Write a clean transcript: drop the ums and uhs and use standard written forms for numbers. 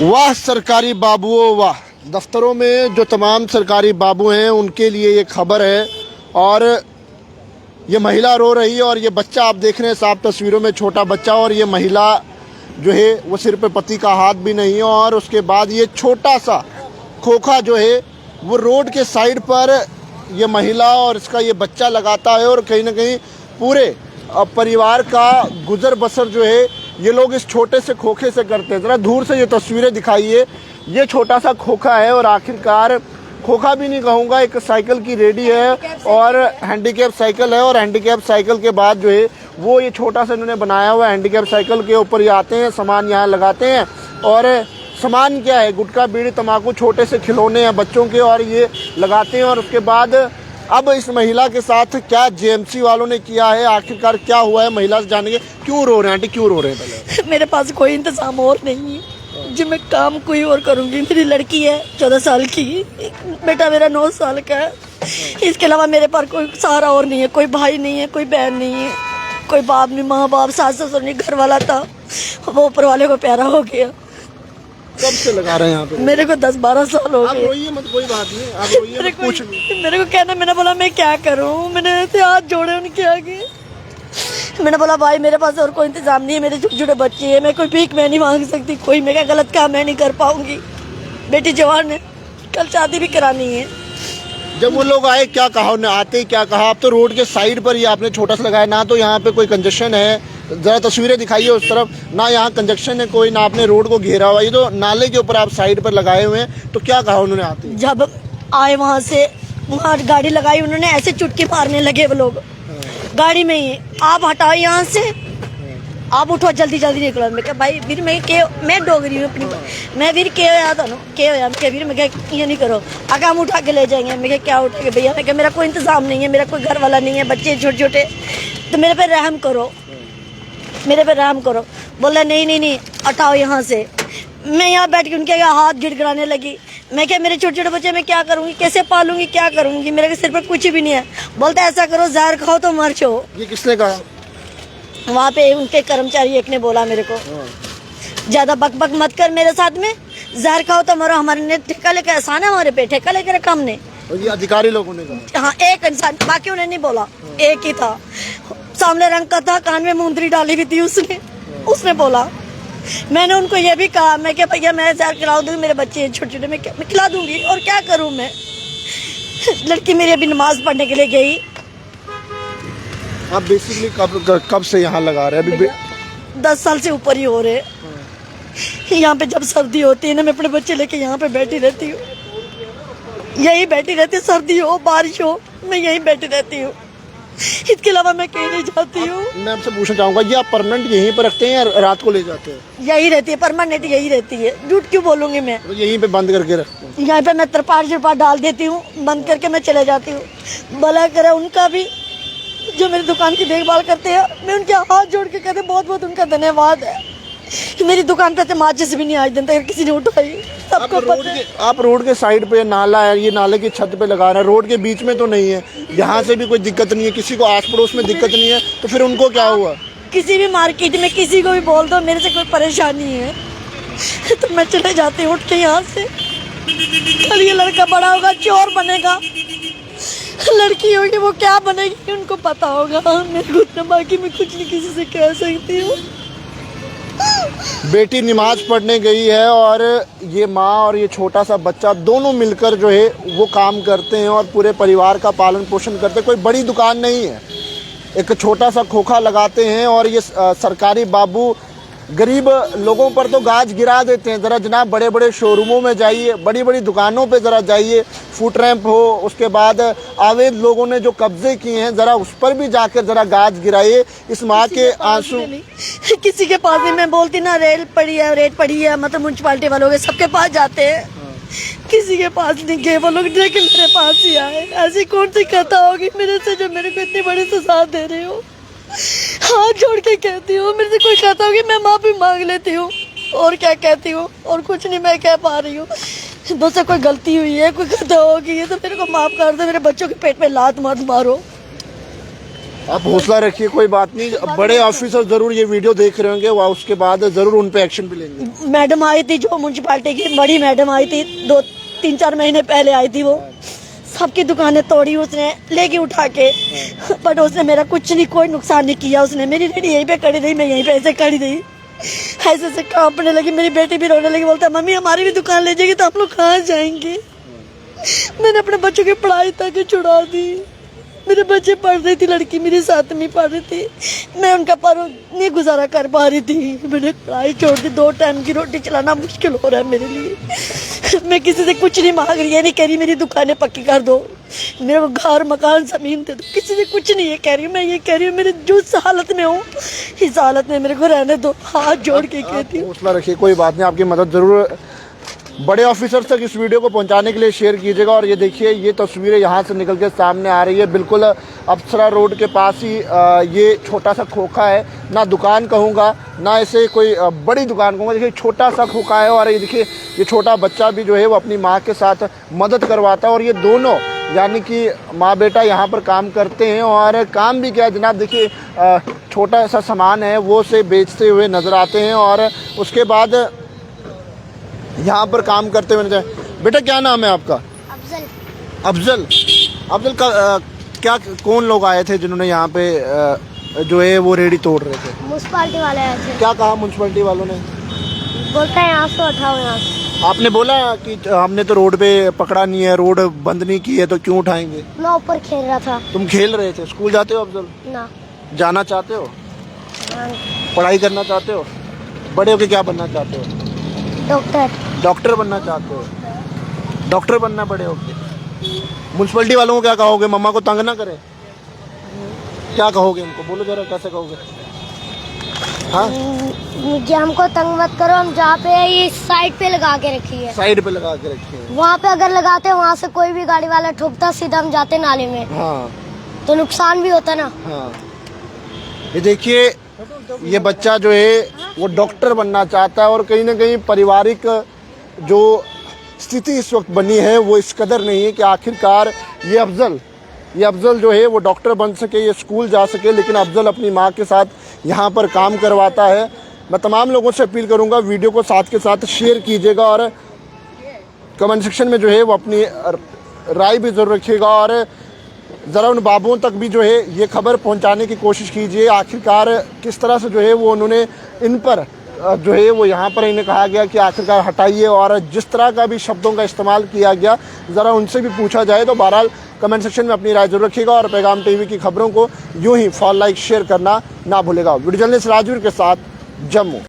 वाह सरकारी बाबुओं वाह। दफ्तरों में जो तमाम सरकारी बाबू हैं उनके लिए ये खबर है। और ये महिला रो रही है और ये बच्चा आप देख रहे हैं साफ तस्वीरों में, छोटा बच्चा। और ये महिला जो है वो सिर पे पति का हाथ भी नहीं है। और उसके बाद ये छोटा सा खोखा जो है वो रोड के साइड पर ये महिला और इसका ये बच्चा लगाता है। और कहीं ना कहीं पूरे परिवार का गुजर बसर जो है ये लोग इस छोटे से खोखे से करते हैं। ज़रा दूर से ये तस्वीरें दिखाइए। ये छोटा सा खोखा है और आखिरकार खोखा भी नहीं कहूँगा, एक साइकिल की रेडी है और हैंडीकैप साइकिल है। और हैंडीकैप साइकिल के बाद जो है वो ये छोटा सा इन्होंने बनाया हुआ है। हैंडीकैप साइकिल के ऊपर ये आते हैं, सामान यहाँ लगाते हैं। और सामान क्या है, गुटखा बीड़ी तम्बाकू छोटे से खिलौने हैं बच्चों के, और ये लगाते हैं। और उसके बाद अब इस महिला के साथ क्या जेएमसी वालों ने किया है, आखिरकार क्या हुआ है, महिला से जानेंगे। क्यों रो रहे हैं आंटी, क्यों रो रहे हैं? पहले मेरे पास कोई इंतजाम और नहीं है जो मैं काम कोई और करूंगी। मेरी लड़की है 14 साल की, बेटा मेरा 9 साल का है। इसके अलावा मेरे पास कोई सहारा और नहीं है, कोई भाई नहीं है, कोई बहन नहीं है, कोई बाप नहीं, माँ बाप सास ससुर नहीं। घर वाला था वो ऊपर वाले को प्यारा हो गया। कब से लगा रहे हैं यहाँ पे? मेरे को 10-12 साल हो गए। रोइए मत, कोई बात नहीं, आप रोइए मत, कुछ नहीं। मेरे को कहना, मैंने बोला मैं क्या करूं, मैंने ऐसे हाथ जोड़े उनके आगे। मैंने बोला भाई मेरे पास और कोई इंतजाम नहीं है, मेरे छोटे छोटे बच्चे हैं, मैं कोई भीख मैं नहीं मांग सकती, कोई मेरा गलत काम मैं नहीं कर पाऊंगी। बेटी जवान है, कल शादी भी करानी है। जब वो लोग आए क्या कहा उन्हें, आते ही क्या कहा? आप तो रोड के साइड पर ही आपने छोटा सा लगाया, ना तो यहाँ पे कोई कंजेशन है, जरा तस्वीरें दिखाइए उस तरफ, ना यहाँ कंजेक्शन है कोई, ना आपने रोड को घेरा हुआ, ये तो नाले के ऊपर आप साइड पर लगाए हुए हैं। तो क्या कहा उन्होंने आते ही? जब आए वहाँ से, वहाँ गाड़ी लगाई उन्होंने, ऐसे चुटकी मारने लगे वो लोग गाड़ी में ही, आप हटाओ यहाँ से, आप उठो जल्दी जल्दी निकलो। मैं क्या भाई फिर मैं डोगरी हूँ अपनी, मैं फिर के होया था के होया मैं फिर मैं ये नहीं करो, अगर हम उठा के ले जाएंगे। मैं क्या उठाएंगे भैया, मैं क्या मेरा कोई इंतजाम नहीं है, मेरा कोई घर वाला नहीं है, बच्चे छोटे छोटे, तो मेरे पे रहम करो, मेरे पे रहम करो। बोला नहीं नहीं नहीं हटाओ यहाँ से। मैं यहाँ बैठ के उनके हाथ गिड़गिड़ाने लगी। मैं क्या मेरे छोटे छोटे बच्चे मैं क्या करूँगी, कैसे पालूंगी, क्या करूँगी, मेरे सिर पर कुछ भी नहीं है। बोलता ऐसा करो जहर खाओ तो मर जाओ। ये किसने कहा? वहाँ पे उनके कर्मचारी एक ने बोला मेरे को, ज्यादा बकबक मत कर मेरे साथ में, जहर खाओ तो मरो। हमारे ने ठेका लेकर, एहसान है हमारे पे, ठेका लेकर रखा हमने। ये अधिकारी लोगों ने कहा? हाँ एक इंसान, बाकी उन्हें नहीं बोला, एक ही था, सामने रंग का था, कान में मुंदरी डाली हुई थी उसने बोला। मैंने उनको ये भी कहा, मैं क्या भैया मैं जहर खिला दूंगी, मेरे बच्चे छोटे छोटे, मैं खिला दूंगी और क्या करूं मैं। लड़की मेरी अभी नमाज पढ़ने के लिए गई। आप बेसिकली कब से यहाँ लगा रहे हैं? अभी 10 साल से ऊपर ही हो रहे। यहाँ पे जब सर्दी होती है ना, मैं अपने बच्चे लेके यहाँ पे बैठी रहती हूँ, यही बैठी रहती, सर्दी हो बारिश हो मैं यही बैठी रहती हूँ, इसके अलावा मैं कहीं नहीं जाती हूँ। मैं आपसे पूछना चाहूंगा, ये आप परमानेंट यहीं पर रखते हैं या रात को ले जाते हैं? यही रहती है, परमानेंट यही रहती है, झूठ क्यों बोलूंगी मैं। तो यहीं पे बंद करके रखते हैं? यहाँ पे मैं तिरपाल डाल देती हूँ, बंद करके मैं चले जाती हूँ। भला करे उनका भी, जो मेरी दुकान की देखभाल करते हैं, मैं उनके हाथ जोड़ के कहते बहुत बहुत उनका धन्यवाद है। मेरी दुकान पे माचिस भी नहीं आज दिन तक किसी ने उठाई। सबको आप रोड के साइड पे नाला है, ये नाले की छत पे लगा रहे हैं, रोड के बीच में तो नहीं है, यहाँ से भी कोई दिक्कत नहीं है, किसी को आस पड़ोस में दिक्कत नहीं है, तो फिर उनको क्या हुआ? किसी भी मार्केट में किसी को भी बोल दो मेरे से कोई परेशानी है तो मैं चले जाती हूँ उठ के यहाँ से। कल ये लड़का बड़ा होगा चोर बनेगा, लड़की होगी वो क्या बनेगी उनको पता होगा। मेरे को इतना बाकी मैं कुछ नहीं किसी से कह सकती हूँ। बेटी नमाज पढ़ने गई है और ये माँ और ये छोटा सा बच्चा दोनों मिलकर जो है वो काम करते हैं और पूरे परिवार का पालन पोषण करते हैं। कोई बड़ी दुकान नहीं है, एक छोटा सा खोखा लगाते हैं। और ये सरकारी बाबू गरीब लोगों पर तो गाज गिरा देते हैं। ज़रा जनाब बड़े बड़े शोरूमों में जाइए, बड़ी बड़ी दुकानों पे ज़रा जाइए, फुट रैंप हो, उसके बाद अवैध लोगों ने जो कब्जे किए हैं ज़रा उस पर भी जाकर ज़रा गाज गिराइए। इस माँ के आंसू किसी के पास भी, मैं बोलती ना रेट पड़ी है, मतलब म्यूनसिपालिटी वालों के सबके पास जाते हैं, किसी के पास नहीं गए वो लोग, लेकिन मेरे पास ही आए। ऐसी कौन सी कथा होगी मेरे से जो मेरे को इतनी बड़ी सजा दे रहे हो। हाथ जोड़ के कहती हूँ, मेरे से कोई कहता होगी मैं माफी मांग लेती हूँ, और क्या कहती हूँ, और कुछ नहीं मैं कह पा रही हूँ। मुझसे कोई गलती हुई है, कोई कथा होगी तो मेरे को माफ कर दो, मेरे बच्चों के पेट में लात मत मारो। आप हौसला रखिए, कोई बात नहीं। बड़े ऑफिसर जरूर ये वीडियो देख रहे होंगे, वह उसके बाद जरूर उन पे एक्शन भी लेंगे। मैडम आई थी जो म्यूनसिपालिटी की बड़ी मैडम आई थी, 2-3-4 महीने पहले आई थी। वो सबकी दुकानें तोड़ी उसने, लेके उठा के, बट उसने मेरा कुछ नहीं, कोई नुकसान नहीं किया उसने। मेरी रेडी यहीं पे खड़ी रही, मैं यहीं पे ऐसे खड़ी रही, ऐसे ऐसे कांपने लगी। मेरी बेटी भी रोने लगी, बोलता मम्मी हमारी भी दुकान ले जाएगी तो हम लोग कहाँ जाएंगे। मैंने अपने बच्चों की पढ़ाई तक छुड़ा दी। मेरे बच्चे पढ़ रही थी, लड़की मेरी 7वीं पढ़ रही थी, मैं उनका पर नहीं गुजारा कर पा रही थी। मैंने पढ़ाई छोड़ दी, 2 टाइम की रोटी चलाना मुश्किल हो रहा है मेरे लिए। मैं किसी से कुछ नहीं मांग रही, ये नहीं कह रही मेरी दुकानें पक्की कर दो, मेरे को घर मकान जमीन दे दो, किसी से कुछ नहीं ये कह रही हूँ। मैं ये कह रही हूँ मेरे जो हालत में हूँ, इस हालत में मेरे को रहने दो, हाथ जोड़ के कहती हूँ। हौसला रखिए, कोई बात नहीं, आपकी मदद जरूर बड़े ऑफिसर तक इस वीडियो को पहुंचाने के लिए शेयर कीजिएगा। और ये देखिए, ये तस्वीरें यहाँ से निकल के सामने आ रही है, बिल्कुल अप्सरा रोड के पास ही ये छोटा सा खोखा है। ना दुकान कहूँगा, ना इसे कोई बड़ी दुकान कहूँगा, देखिए छोटा सा खोखा है। और ये देखिए, ये छोटा बच्चा भी जो है वो अपनी माँ के साथ मदद करवाता है। और ये दोनों यानी कि माँ बेटा यहाँ पर काम करते हैं। और काम भी क्या जनाब, देखिए छोटा सा सामान है वो से बेचते हुए नज़र आते हैं, और उसके बाद यहाँ पर काम करते हुए नजर। बेटा क्या नाम है आपका? अफजल। अफजल। अफजल का क्या कौन लोग आए थे जिन्होंने यहाँ पे जो है वो रेडी तोड़ रहे थे? म्यूनसिपालिटी वाले आए थे। क्या कहा म्यूनसिपैलिटी वालों ने? बोलता है यहाँ से उठाओ, यहाँ से। आपने बोला कि हमने तो रोड पे पकड़ा नहीं है, रोड बंद नहीं की है, तो क्यों उठाएंगे? मैं ऊपर खेल रहा था। तुम खेल रहे थे? स्कूल जाते हो अफजल? ना। जाना चाहते हो? हाँ। पढ़ाई करना चाहते हो? बड़े होके क्या बनना चाहते हो? डॉक्टर। डॉक्टर बनना चाहते हो? डॉक्टर बनना बड़े होके? म्यूनसिपैलिटी वालों को क्या कहोगे? मम्मा को तंग ना करें? क्या कहोगे उनको? बोलो जरा, कैसे कहोगे? हाँ, मुझे हमको तंग मत करो, हम जहाँ पे है ये साइड पे लगा के रखी है। साइड पे लगा के रखी है। वहाँ पे अगर लगाते वहाँ से कोई भी गाड़ी वाला ठोकता, सीधा हम जाते नाले में, हाँ तो नुकसान भी होता ना। हाँ। ये देखिए, ये बच्चा जो है वो डॉक्टर बनना चाहता है। और कहीं ना कहीं पारिवारिक जो स्थिति इस वक्त बनी है वो इस कदर नहीं है कि आखिरकार ये अफजल जो है वो डॉक्टर बन सके, ये स्कूल जा सके। लेकिन अफजल अपनी माँ के साथ यहाँ पर काम करवाता है। मैं तमाम लोगों से अपील करूँगा, वीडियो को साथ के साथ शेयर कीजिएगा और कमेंट सेक्शन में जो है वो अपनी राय भी ज़रूर रखिएगा। और ज़रा उन बाबुओं तक भी जो है ये खबर पहुंचाने की कोशिश कीजिए, आखिरकार किस तरह से जो है वो उन्होंने इन पर जो है वो यहाँ पर इन्हें कहा गया कि आखिरकार हटाइए। और जिस तरह का भी शब्दों का इस्तेमाल किया गया, ज़रा उनसे भी पूछा जाए। तो बहरहाल कमेंट सेक्शन में अपनी राय जरूर रखिएगा और पैगाम टीवी की खबरों को यूँ ही फॉलो, लाइक, शेयर करना ना भूलेगा। वीडियो जर्नलिस्ट राजवीर के साथ, जम्मू।